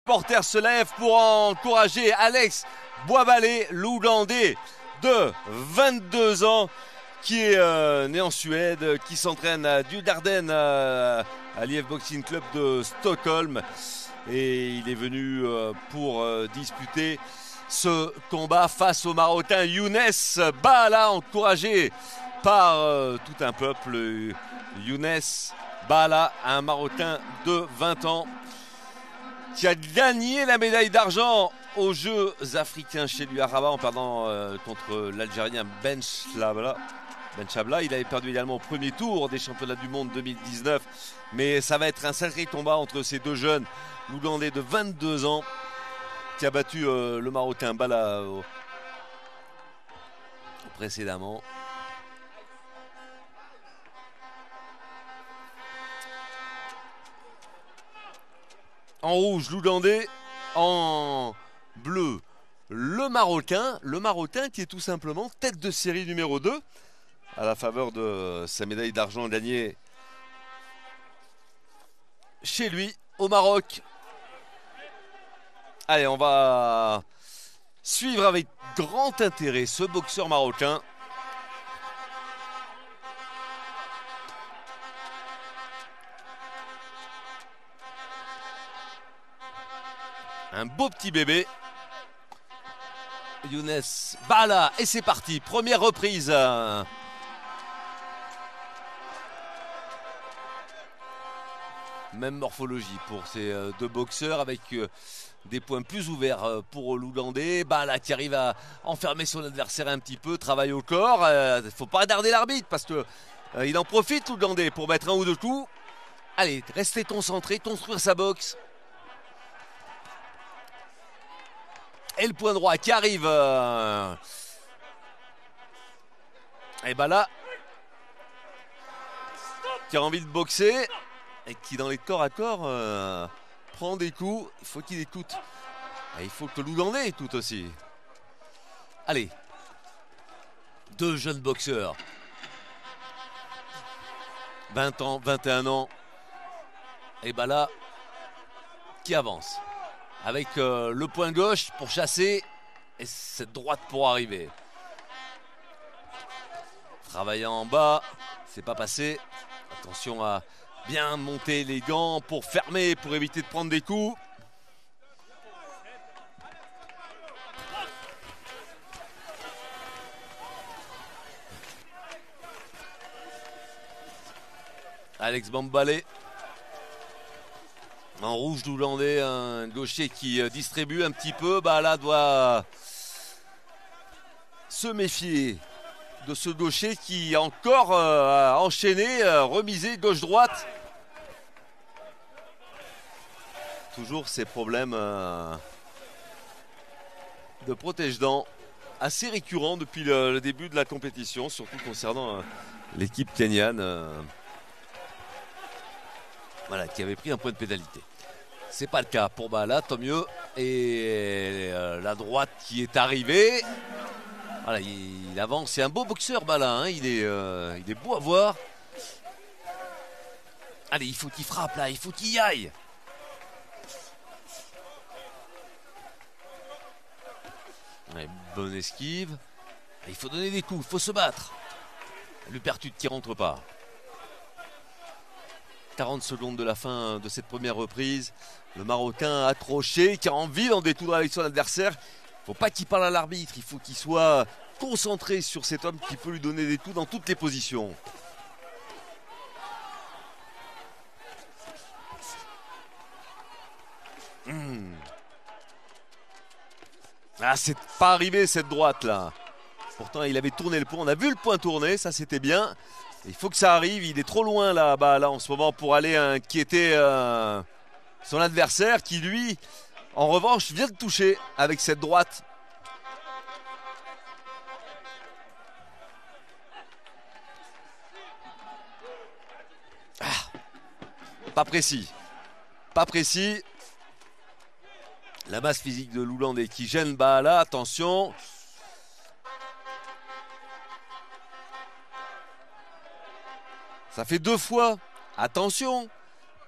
supporters se lèvent pour encourager Alex Boisbalé, l'Ougandais de 22 ans, qui est né en Suède, qui s'entraîne à Djurgården, à l'IF Boxing Club de Stockholm. Et il est venu pour disputer ce combat face au Marocain Younes Baala, encouragé par tout un peuple. Younes Baala, un Marocain de 20 ans qui a gagné la médaille d'argent aux Jeux africains chez lui à Rabat en perdant contre l'Algérien Ben Chabla. Il avait perdu également au premier tour des championnats du monde 2019. Mais ça va être un sacré combat entre ces deux jeunes, l'Ougandais de 22 ans qui a battu le Marocain Baala précédemment. En rouge, l'Ougandais. En bleu, le Marocain qui est tout simplement tête de série numéro 2 à la faveur de sa médaille d'argent gagnée chez lui au Maroc. Allez, on va suivre avec grand intérêt ce boxeur marocain. Un beau petit bébé. Younes Baala, et c'est parti, première reprise. Même morphologie pour ces deux boxeurs avec des points plus ouverts pour l'Ougandais. Baala qui arrive à enfermer son adversaire un petit peu, travaille au corps. Il ne faut pas regarder l'arbitre parce que il en profite l'Ougandais pour mettre un ou deux coups. Allez, restez concentrés, construire sa boxe. Et le point droit qui arrive. Et Baala qui a envie de boxer et qui dans les corps à corps prend des coups. Il faut qu'il écoute. Et il faut que l'Ougandais écoute aussi. Allez. Deux jeunes boxeurs. 20 ans, 21 ans. Et Baala qui avance. Avec le point gauche pour chasser et cette droite pour arriver. Travaillant en bas, c'est pas passé. Attention à bien monter les gants pour fermer, pour éviter de prendre des coups. Alex Boisbalé. En rouge d'Ougandais, un gaucher qui distribue un petit peu. Baala doit se méfier de ce gaucher qui encore a enchaîné, remisé gauche-droite. Toujours ces problèmes de protège-dents assez récurrents depuis le début de la compétition, surtout concernant l'équipe kenyane. Voilà, qui avait pris un point de pénalité. C'est pas le cas pour Baala, tant mieux. Et la droite qui est arrivée. Voilà, il avance. C'est un beau boxeur, Baala. Hein. Il est beau à voir. Allez, il faut qu'il frappe là, il faut qu'il y aille. Ouais, bonne esquive. Il faut donner des coups, il faut se battre. L'upercute qui rentre pas. 40 secondes de la fin de cette première reprise. Le Marocain accroché, qui a envie d'en détourner avec son adversaire. Il ne faut pas qu'il parle à l'arbitre, il faut qu'il soit concentré sur cet homme qui peut lui donner des coups dans toutes les positions. Ah, c'est pas arrivé cette droite là. Pourtant il avait tourné le point, on a vu le point tourner, ça c'était bien. Il faut que ça arrive, il est trop loin là-bas là, en ce moment pour aller inquiéter son adversaire qui lui, en revanche, vient de toucher avec cette droite. Ah, pas précis. Pas précis. La masse physique de l'Ougandais qui gêne Baala, attention. Ça fait 2 fois. Attention.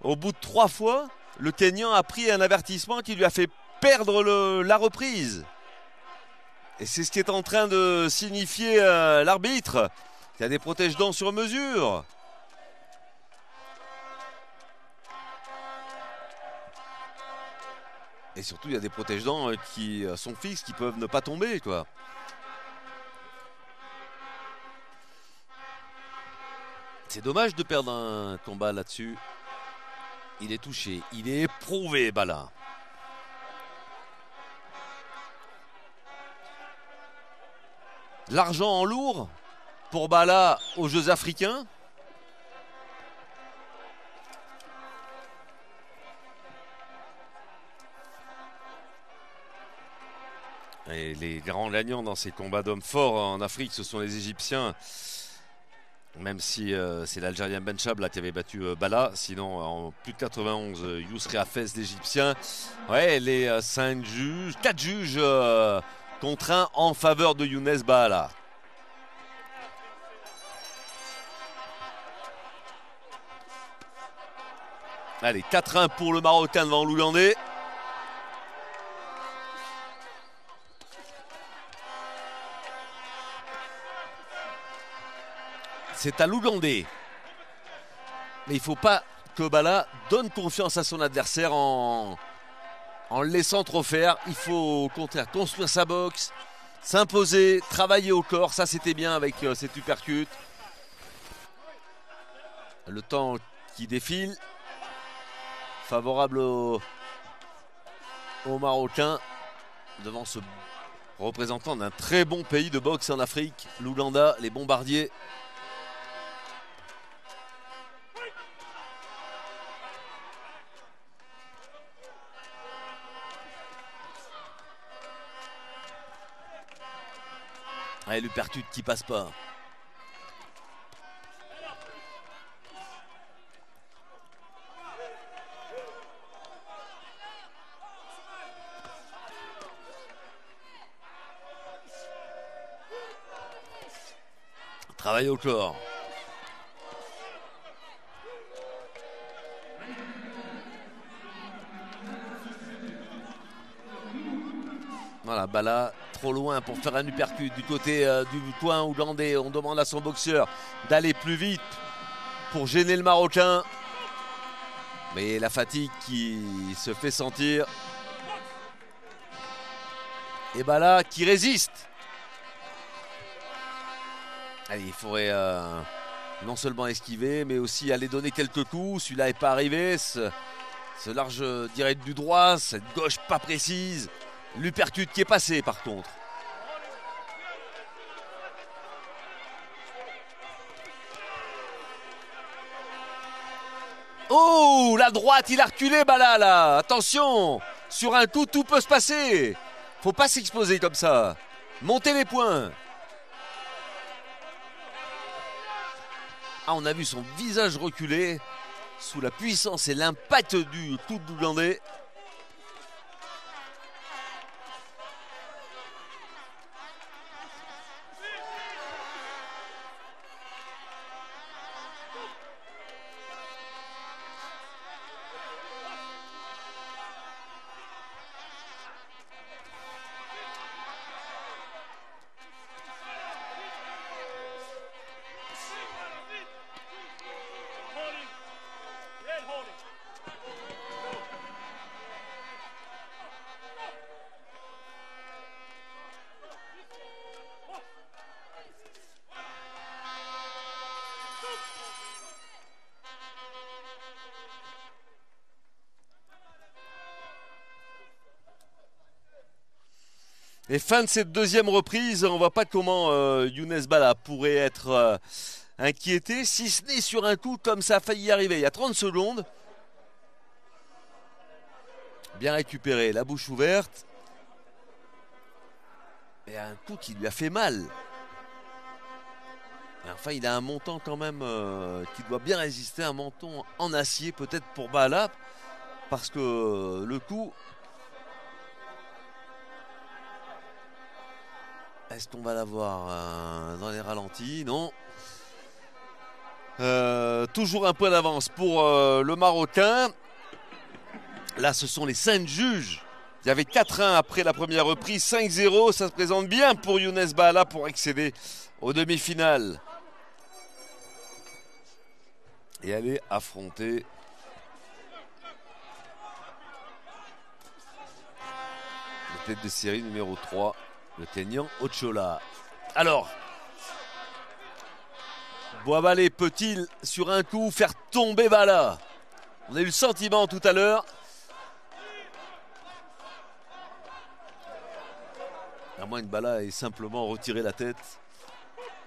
Au bout de 3 fois, le Kenyan a pris un avertissement qui lui a fait perdre la reprise. Et c'est ce qui est en train de signifier l'arbitre. Il y a des protège-dents sur mesure. Et surtout, il y a des protège-dents qui sont fixes, qui peuvent ne pas tomber, quoi. C'est dommage de perdre un combat là-dessus. Il est touché, il est éprouvé, Bala. L'argent en lourd pour Bala aux Jeux africains. Et les grands gagnants dans ces combats d'hommes forts en Afrique, ce sont les Égyptiens. Même si c'est l'Algérien Ben Chab qui avait battu Bala. Sinon, en plus de 91, Yousri Hafez, l'Égyptien. Ouais, les 4 juges contraints en faveur de Younes Bala. Allez, 4-1 pour le Marocain devant l'Ougandais. C'est à l'Ougandais. Mais il ne faut pas que Bala donne confiance à son adversaire en le laissant trop faire. Il faut au contraire construire sa boxe, s'imposer, travailler au corps. Ça, c'était bien avec cette uppercut. Le temps qui défile. Favorable aux Marocains devant ce représentant d'un très bon pays de boxe en Afrique, l'Ouganda, les bombardiers. Allez, l'uppercut qui passe pas. Travail au corps. Voilà, Bala trop loin pour faire un uppercut du côté du coin ougandais. On demande à son boxeur d'aller plus vite pour gêner le Marocain. Mais la fatigue qui se fait sentir. Et Bala qui résiste. Allez, il faudrait non seulement esquiver, mais aussi aller donner quelques coups. Celui-là n'est pas arrivé. Ce large direct du droit, cette gauche pas précise. L'uppercut qui est passé par contre. Oh, la droite, il a reculé Bala là. Attention, sur un coup, tout peut se passer. Faut pas s'exposer comme ça. Montez les points. Ah, on a vu son visage reculer sous la puissance et l'impact du coup d'Ougandais. Et fin de cette deuxième reprise, on ne voit pas comment Younes Bala pourrait être inquiété, si ce n'est sur un coup comme ça a failli y arriver. Il y a 30 secondes. Bien récupéré, la bouche ouverte. Et un coup qui lui a fait mal. Et enfin, il a un montant quand même qui doit bien résister, un menton en acier peut-être pour Bala. Parce que le coup... Est-ce qu'on va l'avoir dans les ralentis? Non. Toujours un point d'avance pour le Marocain. Là, ce sont les 5 juges. Il y avait 4-1 après la première reprise, 5-0. Ça se présente bien pour Younes Baala pour accéder aux demi-finales. Et aller affronter la tête de série numéro 3, le Kenyan Ochola. Alors, Boisbalé peut-il sur un coup faire tomber Baala? On a eu le sentiment tout à l'heure. À moins que Baala ait simplement retiré la tête.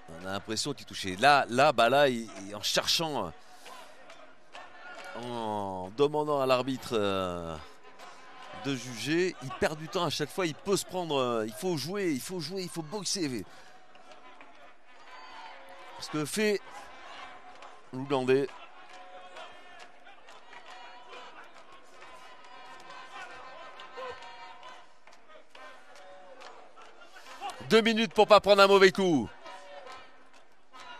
On a l'impression qu'il touchait. Là Baala, en cherchant, en demandant à l'arbitre de juger, il perd du temps à chaque fois. Il peut se prendre. Il faut jouer, il faut boxer. Ce que fait l'Ougandais. Deux minutes pour pas prendre un mauvais coup.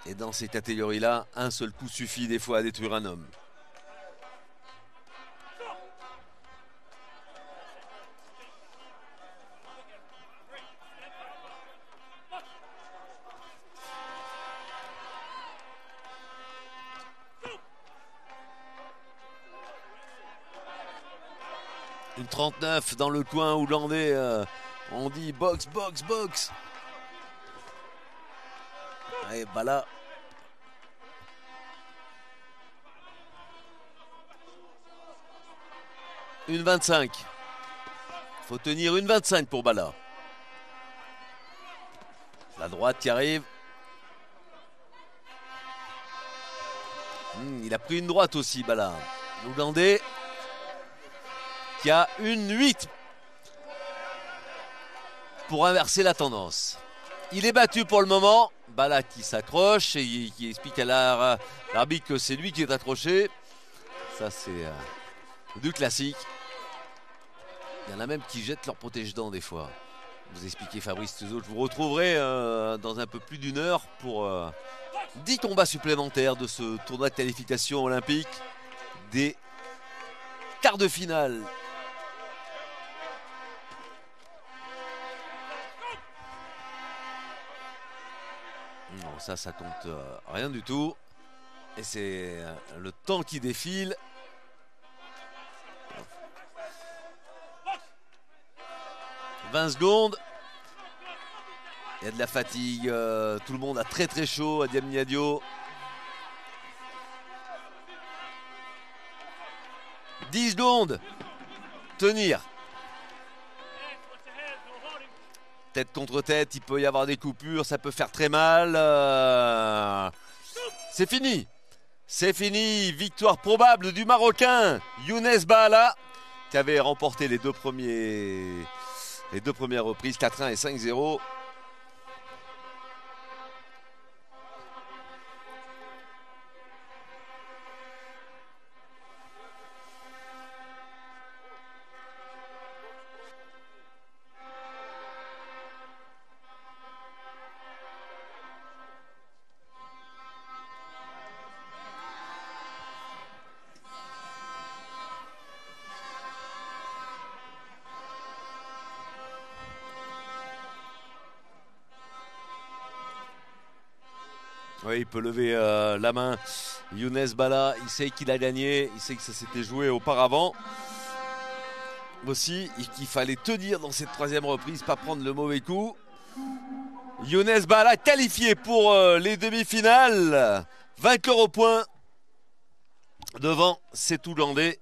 Et dans ces catégories-là, un seul coup suffit des fois à détruire un homme. Une 39 dans le coin ougandais. On dit box, box, box. Allez, Baala. Une 25. Faut tenir une 25 pour Baala. La droite qui arrive. Il a pris une droite aussi, Baala. L'Ougandais qui a une 8 pour inverser la tendance. Il est battu pour le moment. Baala qui s'accroche et qui explique à l'arbitre que c'est lui qui est accroché. Ça, c'est du classique. Il y en a même qui jettent leur protège-dents des fois. Vous expliquez Fabrice Teuzeau. Je vous retrouverai dans un peu plus d'une heure pour 10 combats supplémentaires de ce tournoi de qualification olympique des quarts de finale. Non, ça compte rien du tout. Et c'est le temps qui défile. « 20 secondes. Il y a de la fatigue. Tout le monde a très très chaud à Diamniadio. 10 secondes. Tenir. Tête contre tête, il peut y avoir des coupures, ça peut faire très mal. C'est fini. C'est fini. Victoire probable du Marocain Younes Baala, qui avait remporté les deux premières reprises, 4-1 et 5-0. Oui, il peut lever la main. Younes Baala, il sait qu'il a gagné. Il sait que ça s'était joué auparavant. Aussi, qu'il fallait tenir dans cette troisième reprise, pas prendre le mauvais coup. Younes Baala qualifié pour les demi-finales. Vainqueur au point devant cet Ougandais.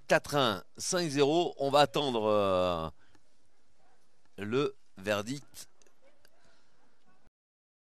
4-1, 5-0. On va attendre le verdict